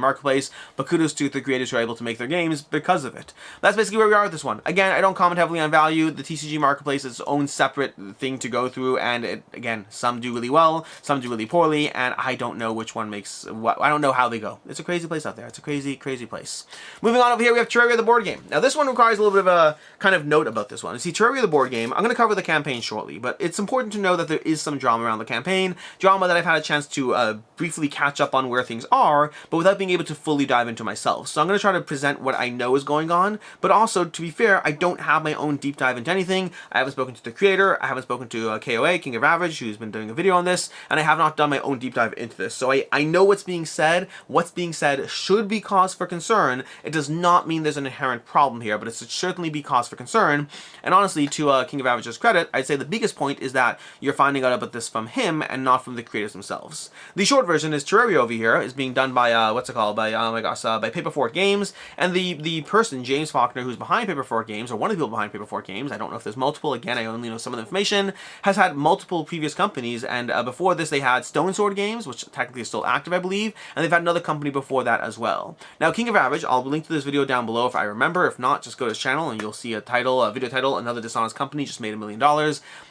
Speaker 1: marketplace, but kudos to the creators who are able to make their games because of it. That's basically where we are with this one. Again, I don't comment heavily on value. The TCG marketplace is its own separate thing to go through, and again, some do really well, some do really poorly, and I don't know which one makes what. I don't know how they go. It's a crazy place out there. It's a crazy place. Moving on over here, we have Terraria the board game. Now this one requires a little bit of a kind of note about this one. You see, Terraria the board game, I'm going to cover the campaign shortly, but it's important to know that there is some drama around the campaign, drama that I've had a chance to briefly catch up on where things are, but without being able to fully dive into myself. So I'm going to try to present what I know is going on, but also, to be fair, I don't have my own deep dive into anything. I haven't spoken to the creator, I haven't spoken to KOA, King of Average, who's been doing a video on this, and I have not done my own deep dive into this. So I know what's being said. What's being said should be cause for concern. It does not mean there's an inherent problem here, but it should certainly be cause for concern. And honestly, to King of Average's credit, I'd say the biggest point is that you're finding out about this from him and not from the creators themselves. The short version is Terraria over here is being done by by Paper Fort Games, and the person, James Faulkner, who's behind Paper Fort Games, or one of the people behind Paper Fort Games, I don't know if there's multiple, again, I only know some of the information, has had multiple previous companies, and before this they had Stone Sword Games, which technically is still active, I believe, and they've had another company before that as well. Now, King of Average, I'll link to this video down below if I remember. If not, just go to his channel and you'll see a video title, Another Dishonest Company Just Made $1 million.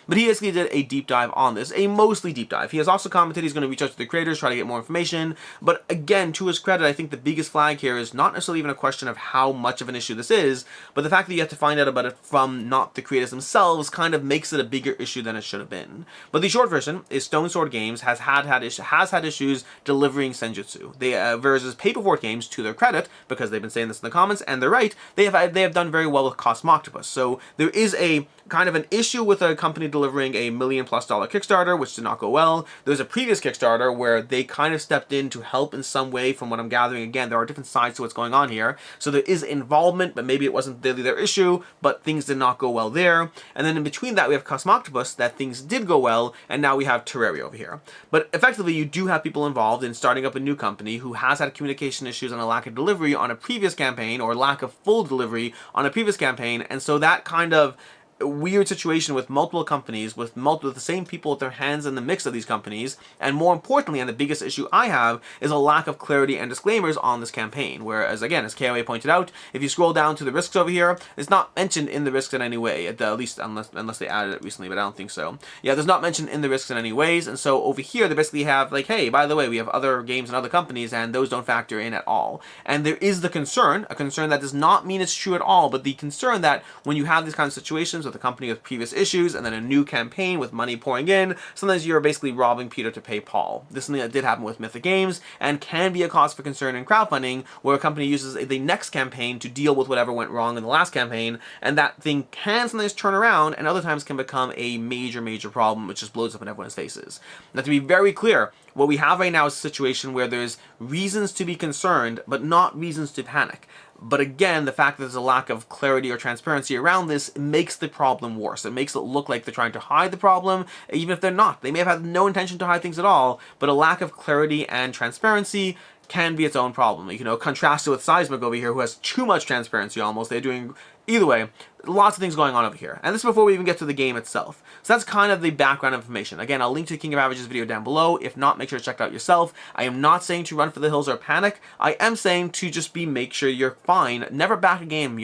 Speaker 1: But he basically did a deep dive on this, a mostly deep dive. He has also commented he's going to reach out to the creators, try to get more information. But again, to his credit, I think the biggest flag here is not necessarily even a question of how much of an issue this is, but the fact that you have to find out about it from not the creators themselves kind of makes it a bigger issue than it should have been. But the short version is Stone Sword Games has had issues delivering Senjutsu. Versus Paper Fort Games, to their credit, because they've been saying this in the comments, and they're right, they have done very well with Cosmoctopus. So there is a kind of an issue with a company delivering a $1 million+ Kickstarter, which did not go well. There's a previous Kickstarter where they kind of stepped in to help in some way, from what I'm gathering. Again, there are different sides to what's going on here. So there is involvement, but maybe it wasn't really their issue, but things did not go well there. And then in between that, we have Cosmoctopus, that things did go well, and now we have Terraria over here. But effectively, you do have people involved in starting up a new company who has had communication issues and a lack of delivery on a previous previous campaign, or lack of full delivery on a previous campaign, and so that kind of weird situation with multiple companies, with the same people with their hands in the mix of these companies, and more importantly, and the biggest issue I have, is a lack of clarity and disclaimers on this campaign, whereas again, as KOA pointed out, if you scroll down to the risks over here, it's not mentioned in the risks in any way, at least unless they added it recently, but I don't think so. Yeah, there's not mentioned in the risks in any ways, and so over here, they basically have like, hey, by the way, we have other games and other companies, and those don't factor in at all. And there is the concern, a concern that does not mean it's true at all, but the concern that when you have these kinds of situations with a company with previous issues and then a new campaign with money pouring in, sometimes you're basically robbing Peter to pay Paul. This is something that did happen with Mythic Games and can be a cause for concern in crowdfunding, where a company uses the next campaign to deal with whatever went wrong in the last campaign, and that thing can sometimes turn around and other times can become a major problem, which just blows up in everyone's faces. Now, to be very clear, what we have right now is a situation where there's reasons to be concerned, but not reasons to panic. But again, the fact that there's a lack of clarity or transparency around this makes the problem worse. It makes it look like they're trying to hide the problem, even if they're not. They may have had no intention to hide things at all, but a lack of clarity and transparency can be its own problem. You know, contrasted with Cysmic over here, who has too much transparency almost. They're doing, either way, lots of things going on over here. And this is before we even get to the game itself. So that's kind of the background information. Again, I'll link to the King of Averages video down below. If not, make sure to check it out yourself. I am not saying to run for the hills or panic. I am saying to just make sure you're fine. Never back a game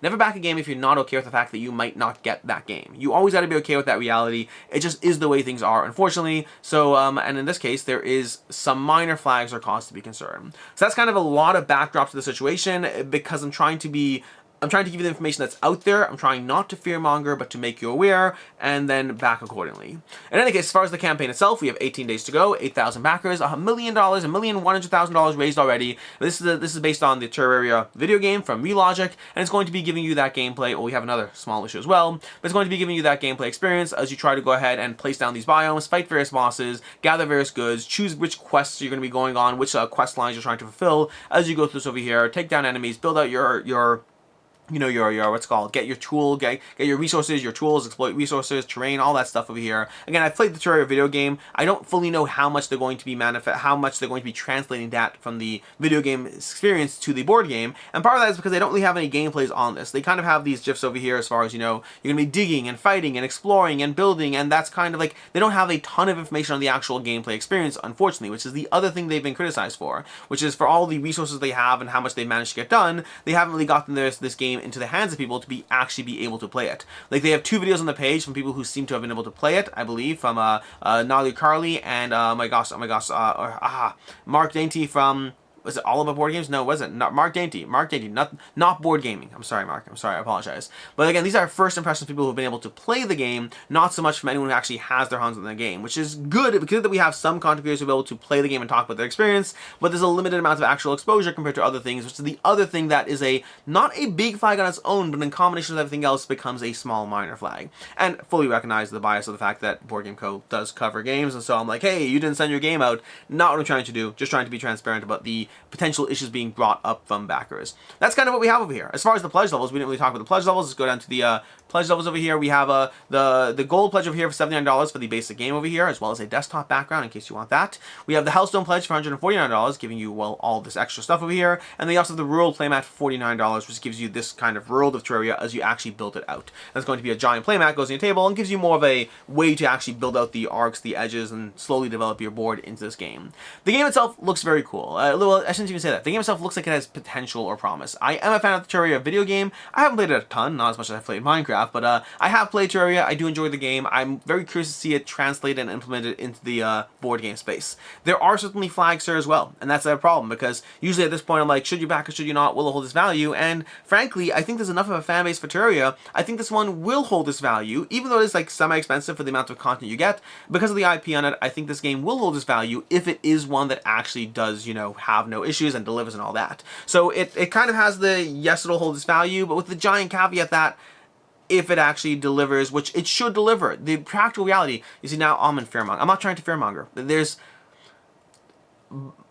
Speaker 1: never back a game if you're not okay with the fact that you might not get that game. You always got to be okay with that reality. It just is the way things are, unfortunately. So, and in this case, there is some minor flags or cause to be concerned. So that's kind of a lot of backdrop to the situation, because I'm trying to give you the information that's out there. I'm trying not to fearmonger, but to make you aware, and then back accordingly. In any case, as far as the campaign itself, we have 18 days to go, 8,000 backers, $1 million, $1,100,000 raised already. This is based on the Terraria video game from Relogic, and it's going to be giving you that gameplay. Well, we have another small issue as well, but it's going to be giving you that gameplay experience as you try to go ahead and place down these biomes, fight various bosses, gather various goods, choose which quests you're going to be going on, which quest lines you're trying to fulfill as you go through this over here, take down enemies, build out your what's called, get your tool, get your resources, your tools, exploit resources, terrain, all that stuff over here. Again, I've played the Terraria video game. I don't fully know how much they're going to be translating that from the video game experience to the board game, and part of that is because they don't really have any gameplays on this. They kind of have these GIFs over here as far as, you're going to be digging and fighting and exploring and building, and that's kind of like, they don't have a ton of information on the actual gameplay experience, unfortunately, which is the other thing they've been criticized for, which is for all the resources they have and how much they've managed to get done, they haven't really gotten this game into the hands of people to actually be able to play it. Like, they have 2 videos on the page from people who seem to have been able to play it, I believe, from Gnarly Carly and Mark Dainty from, was it All About Board Games? No, it wasn't. Not Mark Dainty, not Board Gaming. I'm sorry, Mark. I'm sorry, I apologize. But again, these are first impressions of people who have been able to play the game, not so much from anyone who actually has their hands on the game, which is good, because that we have some contributors who are able to play the game and talk about their experience, but there's a limited amount of actual exposure compared to other things, which is the other thing that is not a big flag on its own, but in combination with everything else becomes a small minor flag. And fully recognize the bias of the fact that Board Game Co. does cover games, and so I'm like, hey, you didn't send your game out. Not what I'm trying to do, just trying to be transparent about the potential issues being brought up from backers. That's kind of what we have over here. As far as the pledge levels, we didn't really talk about the pledge levels. Let's go down to the pledge levels over here. We have the gold pledge over here for $79 for the basic game over here, as well as a desktop background in case you want that. We have the Hellstone pledge for $149, giving you, well, all this extra stuff over here. And they also have the rural playmat for $49, which gives you this kind of world of Terraria as you actually build it out. That's going to be a giant playmat, goes on your table, and gives you more of a way to actually build out the arcs, the edges, and slowly develop your board into this game. The game itself looks very cool. Well, I shouldn't even say that. The game itself looks like it has potential or promise. I am a fan of the Terraria video game. I haven't played it a ton, not as much as I've played Minecraft, but I have played Terraria. I do enjoy the game. I'm very curious to see it translated and implemented into the board game space. There are certainly flags here as well, and that's a problem, because usually at this point I'm like, should you back or should you not? Will it hold its value? And frankly, I think there's enough of a fan base for Terraria. I think this one will hold its value, even though it's like semi-expensive for the amount of content you get. Because of the IP on it, I think this game will hold its value if it is one that actually does, have no issues and delivers and all that. So it kind of has the, yes, it'll hold its value, but with the giant caveat that if it actually delivers, which it should deliver, the practical reality, you see, now I'm in fearmonger. I'm not trying to fearmonger. There's,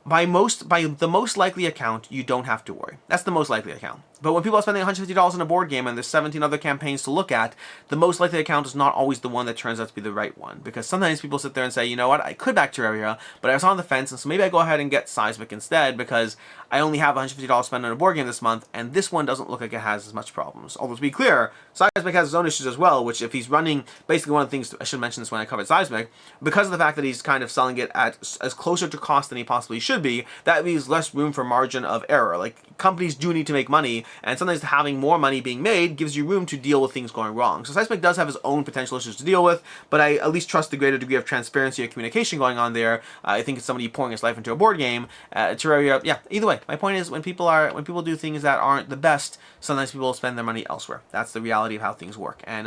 Speaker 1: by the most likely account, you don't have to worry. That's the most likely account. But when people are spending $150 on a board game and there's 17 other campaigns to look at, the most likely account is not always the one that turns out to be the right one. Because sometimes people sit there and say, you know what, I could back Terraria, but I was on the fence, and so maybe I go ahead and get Cysmic instead because I only have $150 spent on a board game this month, and this one doesn't look like it has as much problems. Although to be clear, Cysmic has its own issues as well, which if he's running, basically one of the things, I should mention this when I covered Cysmic, because of the fact that he's kind of selling it at as closer to cost than he possibly should be, that leaves less room for margin of error. Like, companies do need to make money, and sometimes having more money being made gives you room to deal with things going wrong. So Cysmic does have his own potential issues to deal with, but I at least trust the greater degree of transparency or communication going on there. I think it's somebody pouring his life into a board game. Terraria, yeah, either way, my point is when people do things that aren't the best, sometimes people spend their money elsewhere. That's the reality of how things work, and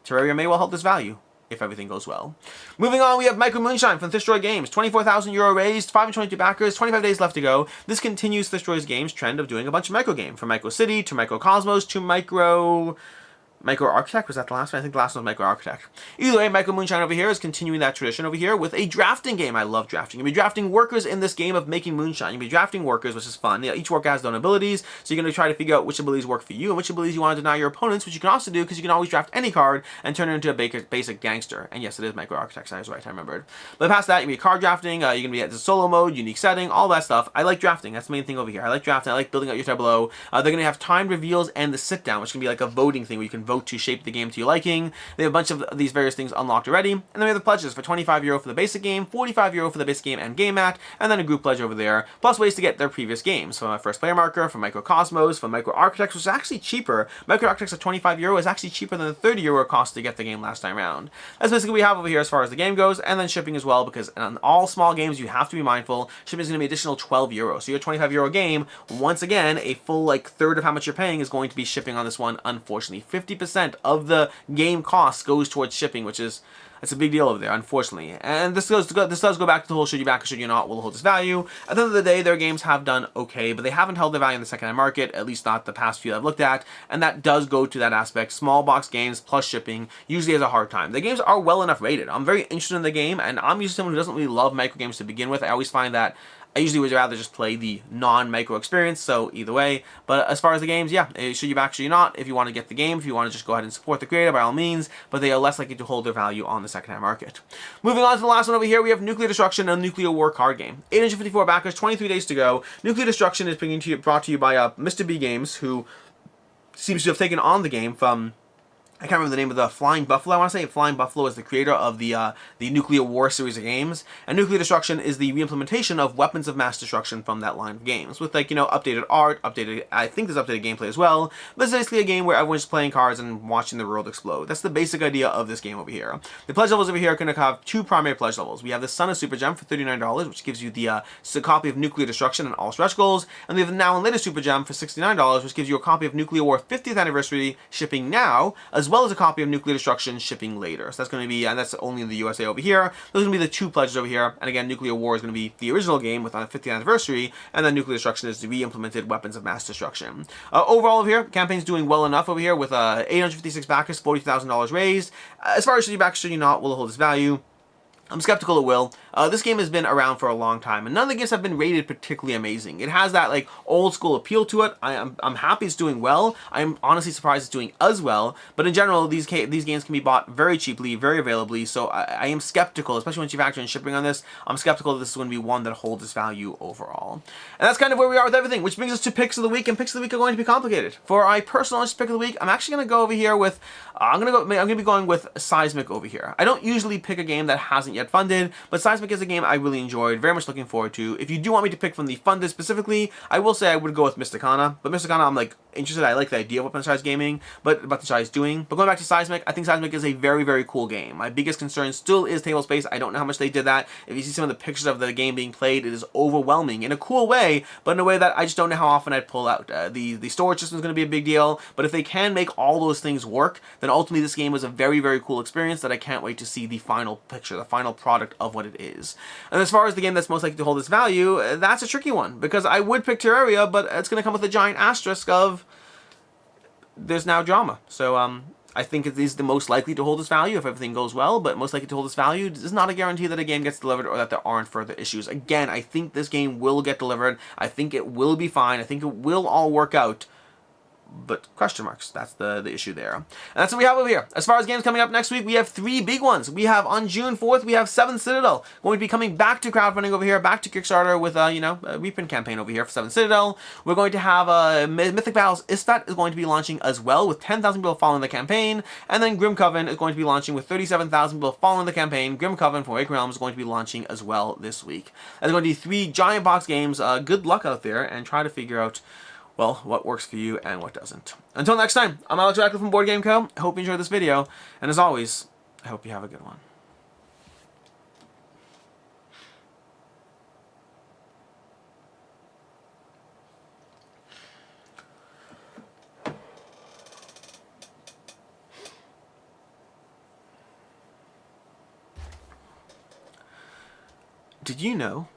Speaker 1: Terraria may well hold this value if everything goes well. Moving on, we have Moonshine from Thistroy Games. 24,000 euro raised, 522 backers, 25 days left to go. This continues Thistroy Games' trend of doing a bunch of micro games, from Micro City to Micro Cosmos to Micro Architect. Was that the last one? I think the last one was Micro Architect. Either way, Moonshine over here is continuing that tradition over here with a drafting game. I love drafting. You'll be drafting workers in this game of making moonshine. You'll be drafting workers, which is fun. Each worker has their own abilities, so you're going to try to figure out which abilities work for you and which abilities you want to deny your opponents, which you can also do because you can always draft any card and turn it into a basic gangster. And yes, it is Micro Architect. I was right. I remembered. But past that, you'll be card drafting. You're going to be at the solo mode, unique setting, all that stuff. I like drafting. That's the main thing over here. I like drafting. I like building out your tableau. They're going to have timed reveals and the sit down, which can be like a voting thing where you can vote to shape the game to your liking. They have a bunch of these various things unlocked already. And then we have the pledges for €25 for the basic game, €45 for the basic game and game mat, and then a group pledge over there, plus ways to get their previous games. From my first player marker, from Microcosmos, from Micro Architects, which is actually cheaper. Micro Architects at €25 is actually cheaper than the €30 cost to get the game last time around. That's basically what we have over here as far as the game goes, and then shipping as well, because on all small games you have to be mindful. Shipping is going to be additional €12. So your €25 game, once again, a full like third of how much you're paying is going to be shipping on this one, unfortunately. 50% of the game cost goes towards shipping, which is that's a big deal over there, unfortunately. And this does go back to the whole should you back or should you not will hold this value. At the end of the day, their games have done okay, but they haven't held their value in the secondhand market, at least not the past few I've looked at, and that does go to that aspect. Small box games plus shipping usually has a hard time. The games are well enough rated. I'm very interested in the game, and I'm usually someone who doesn't really love micro games to begin with. I always find that I usually would rather just play the non-micro experience, so either way. But as far as the games, yeah, should you back, should you not? If you want to get the game, if you want to just go ahead and support the creator, by all means, but they are less likely to hold their value on the secondhand market. Moving on to the last one over here, we have Nuclear Destruction, a nuclear war card game. 854 backers, 23 days to go. Nuclear Destruction is brought to you by Mr. B Games, who seems to have taken on the game from, I can't remember the name of the Flying Buffalo. I want to say Flying Buffalo is the creator of the Nuclear War series of games, and Nuclear Destruction is the reimplementation of Weapons of Mass Destruction from that line of games, with like updated art, I think there's updated gameplay as well. But it's basically a game where everyone's playing cards and watching the world explode. That's the basic idea of this game over here. The pledge levels over here are going to have two primary pledge levels. We have the Son of Super Gem for $39, which gives you the copy of Nuclear Destruction and all stretch goals, and we have the Now and Later Super Gem for $69, which gives you a copy of Nuclear War 50th Anniversary shipping now, as well as a copy of Nuclear Destruction shipping later. So that's going to be, and that's only in the USA over here. Those are going to be the two pledges over here. And again, Nuclear War is going to be the original game with on the 50th anniversary, and then Nuclear Destruction is the re-implemented Weapons of Mass Destruction. Overall over here, the campaign's doing well enough over here with 856 backers, $42,000 raised. As far as should you back, should you not, will it hold its value? I'm skeptical it will. This game has been around for a long time, and none of the games have been rated particularly amazing. It has that like old school appeal to it. I'm happy it's doing well. I'm honestly surprised it's doing as well. But in general, these games can be bought very cheaply, very availably. So I am skeptical, especially once you factor in shipping on this. I'm skeptical that this is going to be one that holds its value overall. And that's kind of where we are with everything, which brings us to picks of the week. And picks of the week are going to be complicated. For my personal pick of the week, I'm actually going to go over here with I'm going to be going with Cysmic over here. I don't usually pick a game that hasn't yet funded, but Cysmic is a game I really enjoyed, very much looking forward to. If you do want me to pick from the funded specifically, I will say I would go with Mysticana, but Mysticana I'm like interested. I like the idea of what Mysticana is gaming, but what Mysticana is doing. But going back to Cysmic, I think Cysmic is a very, very cool game. My biggest concern still is table space. I don't know how much they did that. If you see some of the pictures of the game being played, it is overwhelming in a cool way, but in a way that I just don't know how often I'd pull out. The storage system is going to be a big deal, but if they can make all those things work, then ultimately this game was a very, very cool experience that I can't wait to see the final picture, the final product of what it is. And as far as the game that's most likely to hold its value, that's a tricky one, because I would pick Terraria, but it's going to come with a giant asterisk of there's now drama. So I think it is the most likely to hold its value if everything goes well, but most likely to hold its value is not a guarantee that a game gets delivered or that there aren't further issues. Again, I think this game will get delivered. I think it will be fine. I think it will all work out. but question marks. That's the issue there. And that's what we have over here. As far as games coming up next week, we have 3 big ones. We have on June 4th, we have 7th Citadel going to be coming back to crowdfunding over here, back to Kickstarter with a reprint campaign over here for 7th Citadel. We're going to have Mythic Battles Isfat is going to be launching as well with 10,000 people following the campaign, and then Grim Coven is going to be launching with 37,000 people following the campaign. Grim Coven from Wake Realms is going to be launching as well this week. There's going to be 3 giant box games. Good luck out there, and try to figure out, well, what works for you and what doesn't. Until next time, I'm Alex Radcliffe from Board Game Co. I hope you enjoyed this video, and as always, I hope you have a good one. Did you know,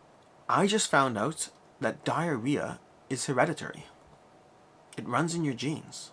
Speaker 1: I just found out that diarrhea is hereditary. It runs in your genes.